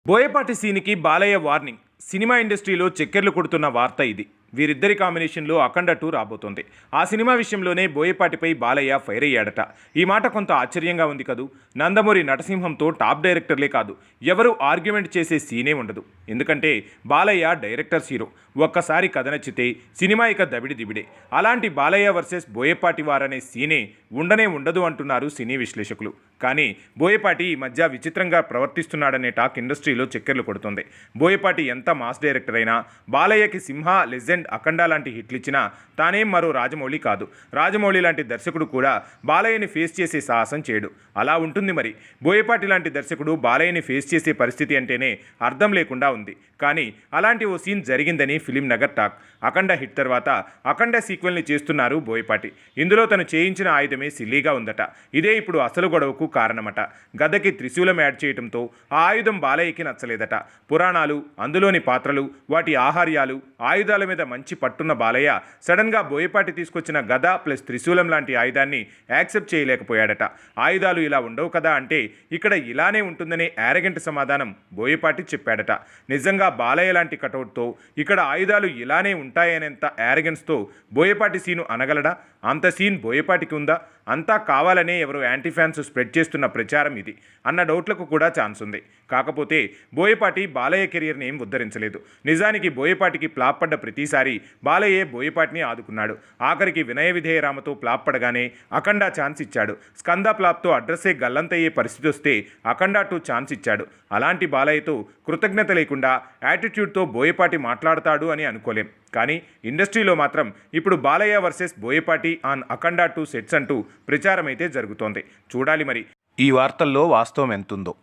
బోయపాటి సీన్కి Balayya warning. Cinema ఇండస్ట్రీలో చక్కెర్లు కొడుతున్న వార్త ఇది. వీరిద్దరి కాంబినేషన్లో అఖండ 2 రాబోతోంది. ఆ సినిమా విషయంలోనే బోయపాటిపై బాలయ్య ఫైర్ అయ్యాడట. ఈ మాట కొంత ఆశ్చర్యంగా ఉంది కదూ. నందమూరి నటసింహంతో టాప్ డైరెక్టర్లే కాదు, ఎవరు ఆర్గ్యుమెంట్ చేసే సీనే ఉండదు. ఎందుకంటే బాలయ్య డైరెక్టర్స్ హీరో. ఒక్కసారి కథ నచ్చితే సినిమా ఇక దబిడి దిబిడే. అలాంటి బాలయ్య వర్సెస్ బోయపాటి వారనే సీనే ఉండనే ఉండదు అంటున్నారు సినీ విశ్లేషకులు. కానీ బోయపాటి ఈ మధ్య విచిత్రంగా ప్రవర్తిస్తున్నాడనే టాక్ ఇండస్ట్రీలో చక్కెర్లు కొడుతుంది. బోయపాటి ఎంత మాస్ డైరెక్టర్ అయినా, బాలయ్యకి సింహ, లెజెండ్, అఖండ లాంటి హిట్లు ఇచ్చినా తానేం మరో రాజమౌళి కాదు. రాజమౌళి లాంటి దర్శకుడు కూడా బాలయ్యని ఫేస్ చేసే సాహసం చేయడు. అలా ఉంటుంది మరి. బోయపాటి లాంటి దర్శకుడు బాలయ్యని ఫేస్ చేసే పరిస్థితి అంటేనే అర్థం లేకుండా ఉంది. కానీ అలాంటి ఓ సీన్ జరిగిందని ఫిలిం నగర్ టాక్. అఖండ హిట్ తర్వాత అఖండ సీక్వెల్ని చేస్తున్నారు బోయపాటి. ఇందులో తను చేయించిన ఆయుధమే సిల్లీగా ఉందట. ఇదే ఇప్పుడు అసలు గొడవకు కారణమట. గదకి త్రిశూలం యాడ్ చేయడంతో ఆ ఆయుధం బాలయ్యకి నచ్చలేదట. పురాణాలు, అందులోని పాత్రలు, వాటి ఆహార్యాలు, ఆయుధాల మీద మంచి పట్టున్న బాలయ్య సడన్గా బోయపాటి తీసుకొచ్చిన గద ప్లస్ త్రిశూలం లాంటి ఆయుధాన్ని యాక్సెప్ట్ చేయలేకపోయాడట. ఆయుధాలు ఇలా ఉండవు కదా అంటే ఇక్కడ ఇలానే ఉంటుందనే యారగెంట్ సమాధానం బోయపాటి చెప్పాడట. నిజంగా బాలయ్య లాంటి కటౌట్తో ఇక్కడ ఆయుధాలు ఇలానే ఉంటాయనేంత యారగెన్స్తో బోయపాటి సీను అనగలడా? అంత సీన్ బోయపాటికి ఉందా? అంతా కావాలనే ఎవరు యాంటీ ఫ్యాన్స్ స్ప్రెడ్ చేస్తున్న ప్రచారం ఇది అన్న డౌట్లకు కూడా ఛాన్స్ ఉంది. కాకపోతే బోయపాటి బాలయ్య కెరియర్ని ఏం ఉద్ధరించలేదు. నిజానికి బోయపాటికి ఫ్లాప్ పడ్డ ప్రతిసారి బాలయ్యే బోయపాటిని ఆదుకున్నాడు. ఆఖరికి వినయ విధేయరామతో ఫ్లాప్ పడగానే అఖండ ఛాన్స్ ఇచ్చాడు. స్కంద ఫ్లాప్తో అడ్రస్సే గల్లంతయ్యే పరిస్థితి వస్తే అఖండ 2 ఛాన్స్ ఇచ్చాడు. అలాంటి బాలయ్యతో కృతజ్ఞత లేకుండా యాటిట్యూడ్తో బోయపాటి మాట్లాడతాడు అని అనుకోలేం. కానీ ఇండస్ట్రీలో మాత్రం ఇప్పుడు Balayya versus Boyapati on Akhanda 2 sets అంటూ ప్రచారం అయితే జరుగుతోంది. చూడాలి మరి ఈ వార్తల్లో వాస్తవం ఎంతుందో.